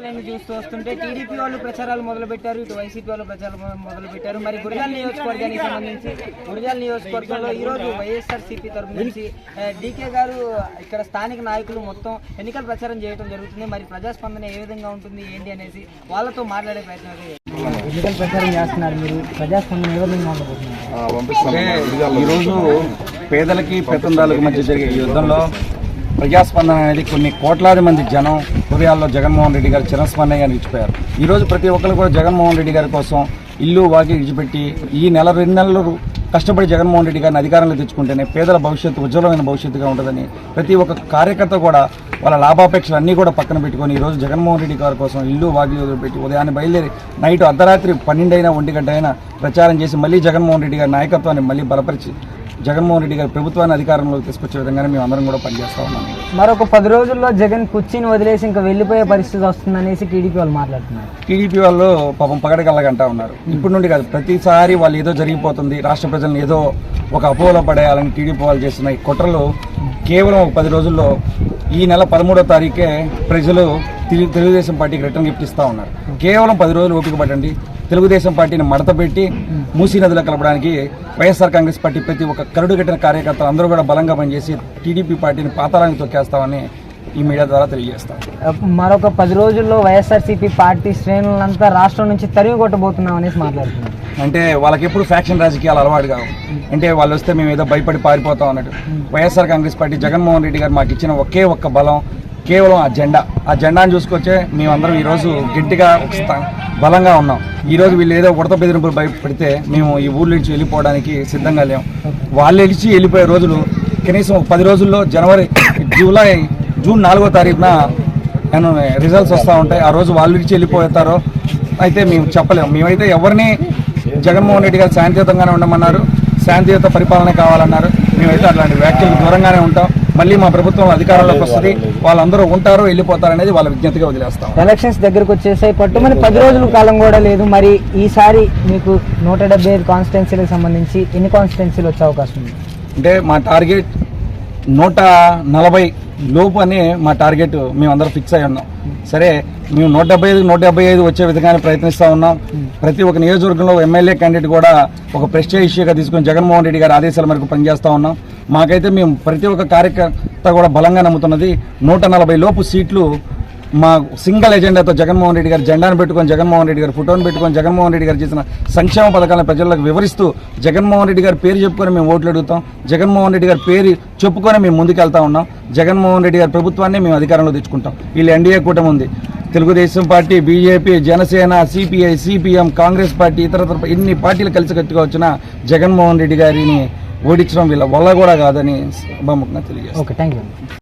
చూస్తూ వస్తుంటే టీడీపీ వాళ్ళు ప్రచారాలు మొదలుపెట్టారు, ఇటు వైసీపీ వాళ్ళు ప్రచారాలు మొదలుపెట్టారు. మరి గురజాల నియోజకవర్గానికి సంబంధించి గురజాల నియోజకవర్గంలో ఈరోజు వైఎస్ఆర్సీపీ తరఫు నుంచి డీకే గారు ఇక్కడ స్థానిక నాయకులు మొత్తం ఎన్నికల ప్రచారం చేయడం జరుగుతుంది. మరి ప్రజాస్పందన ఏ విధంగా ఉంటుంది ఏంటి అనేసి వాళ్ళతో మాట్లాడే ప్రయత్నం ఎన్నికల ప్రచారం చేస్తున్నారు. మీరు ప్రజాస్పందన ఏ విధంగా ఉండబోతున్నారు? ఈరోజు పేదలకి పెత్తందారులకు మధ్య జరిగే యుద్ధంలో ప్రజాస్పందన అనేది కొన్ని కోట్లాది మంది జనం హృదయాల్లో జగన్మోహన్ రెడ్డి గారు చిరస్మరణీయంగా నిలిచిపోయారు. ఈరోజు ప్రతి ఒక్కరు కూడా జగన్మోహన్ రెడ్డి గారి కోసం ఇల్లు వాకి విడిచిపెట్టి ఈ నెల 2 నెలలు కష్టపడి జగన్మోహన్ రెడ్డి గారిని అధికారంలో తెచ్చుకుంటేనే పేదల భవిష్యత్తు ఉజ్వలమైన భవిష్యత్తుగా ఉంటుందని ప్రతి ఒక్క కార్యకర్త కూడా వాళ్ళ లాభాపేక్షలు అన్నీ కూడా పక్కన పెట్టుకొని ఈరోజు జగన్మోహన్ రెడ్డి గారి కోసం ఇల్లు వాకి వదిలిపెట్టి ఉదయాన్నే బయలుదేరి నైట్ అర్ధరాత్రి 12 అయినా 1 గంట అయినా ప్రచారం చేసి మళ్ళీ జగన్మోహన్ రెడ్డి గారి నాయకత్వాన్ని మళ్ళీ బలపరిచి జగన్మోహన్ రెడ్డి గారి ప్రభుత్వాన్ని అధికారంలోకి తీసుకొచ్చే విధంగానే మేము అందరం కూడా పనిచేస్తా ఉన్నాం. మరొక 10 రోజుల్లో జగన్ కుర్చీని వదిలేసి ఇంకా వెళ్ళిపోయే పరిస్థితి వస్తుందనేసి టీడీపీ వాళ్ళు మాట్లాడుతున్నారు. టీడీపీ వాళ్ళు పాపం పగడగల్లగంటా ఉన్నారు. ఇప్పటి నుండి కాదు, ప్రతిసారి వాళ్ళు ఏదో జరిగిపోతుంది, రాష్ట్ర ప్రజలను ఏదో ఒక అపోలో పడేయాలని టీడీపీ వాళ్ళు చేస్తున్న ఈ కుట్రలు కేవలం 10 రోజుల్లో ఈ నెల 13వ తారీఖే ప్రజలు తెలుగుదేశం పార్టీకి రిటర్న్ గిఫ్ట్ ఇస్తూ ఉన్నారు. కేవలం 10 రోజులు ఓపిక పట్టండి. తెలుగుదేశం పార్టీని మడత పెట్టి మూసీ నదిలో కలపడానికి వైఎస్ఆర్ కాంగ్రెస్ పార్టీ ప్రతి ఒక్క కరుడు కట్టిన కార్యకర్తలు అందరూ కూడా బలంగా పనిచేసి టీడీపీ పార్టీని పాతాళానికి తొక్కేస్తామని ఈ మీడియా ద్వారా తెలియజేస్తాం. మరొక 10 రోజుల్లో వైఎస్ఆర్సీపీ పార్టీ శ్రేణులంతా రాష్ట్రం నుంచి తరిమి కొట్టబోతున్నాం అనేసి మాట్లాడుతున్నారు. అంటే వాళ్ళకి ఎప్పుడు ఫ్యాక్షన్ రాజకీయాలు అలవాటు కావు. అంటే వాళ్ళు వస్తే మేము ఏదో భయపడి పారిపోతాం అన్నట్టు. వైఎస్ఆర్ కాంగ్రెస్ పార్టీ జగన్మోహన్ రెడ్డి గారు మాకు ఇచ్చిన ఒకే ఒక్క బలం కేవలం ఆ జెండాను చూసుకొచ్చే మేమందరం ఈరోజు గట్టిగా బలంగా ఉన్నాం. ఈరోజు వీళ్ళు ఏదో ఉడత బెదిరింపులు భయపడితే మేము ఈ ఊళ్ళో నుంచి వెళ్ళిపోవడానికి సిద్ధంగా లేము. వాళ్ళు వెళ్ళి వెళ్ళిపోయే రోజులు కనీసం 10 రోజుల్లో జూన్ 4వ తారీఖున రిజల్ట్స్ వస్తూ ఉంటాయి. ఆ రోజు వాళ్ళు నుంచి వెళ్ళిపోతారో అయితే మేము చెప్పలేము. మేమైతే ఎవరిని జగన్మోహన్ రెడ్డి గారు శాంతియుతంగానే ఉండమన్నారు, శాంతియుత పరిపాలన కావాలన్నారు. మేమైతే అట్లాంటి వ్యాఖ్యలకు దూరంగానే ఉంటాం. మళ్ళీ మా ప్రభుత్వం అధికారంలోకి వస్తుంది, వాళ్ళందరూ ఉంటారో వెళ్ళిపోతారనేది వాళ్ళ విజ్ఞతగా వదిలేస్తాం. ఎలక్షన్స్ దగ్గరకు వచ్చేసాయి, పట్టుమని 10 రోజుల కాలం కూడా లేదు. మరి ఈసారి మీకు 175 కాన్స్టిట్యున్సీలకు సంబంధించి ఎన్ని కాన్స్టిట్యున్సీలు వచ్చే అవకాశం ఉంది? అంటే మా టార్గెట్ 140 లోపు అని మా టార్గెట్ మేమందరం ఫిక్స్ అయి ఉన్నాం. సరే, మేము 175 వచ్చే విధంగానే ప్రయత్నిస్తూ ఉన్నాం. ప్రతి ఒక్క నియోజకవర్గంలో ఎమ్మెల్యే క్యాండిడేట్ కూడా ఒక ప్రెస్టేజ్ ఇష్యూగా తీసుకుని జగన్మోహన్ రెడ్డి గారి ఆదేశాల మేరకు పనిచేస్తూ ఉన్నాం. మాకైతే మేము ప్రతి ఒక్క కార్యకర్త కూడా బలంగా నమ్ముతున్నది 140 లోపు సీట్లు మా సింగిల్ ఎజెండాతో జగన్మోహన్ రెడ్డి గారు జెండాను పెట్టుకొని, జగన్మోహన్ రెడ్డి గారు ఫోటోను పెట్టుకొని, జగన్మోహన్ రెడ్డి గారు చేసిన సంక్షేమ పథకాలను ప్రజలకు వివరిస్తూ జగన్మోహన్ రెడ్డి గారి పేరు చెప్పుకొని మేము ఓట్లు అడుగుతాం. జగన్మోహన్ రెడ్డి గారి పేరు చెప్పుకొని మేము ముందుకెళ్తా ఉన్నాం. జగన్మోహన్ రెడ్డి గారి ప్రభుత్వాన్ని మేము అధికారంలో తెచ్చుకుంటాం. వీళ్ళు ఎన్డీఏ కూటమి ఉంది. Telugu Desam party, BJP, Janasena, CPI, CPM, Congress party, ఇతర ఎన్ని పార్టీలు కలిసికట్టుగా వచ్చినా జగన్మోహన్ రెడ్డి గారిని ఓడించడం వీళ్ళ వల్ల కూడా కాదని బొమ్మగా తెలియజేస్తాం. Okay, thank you.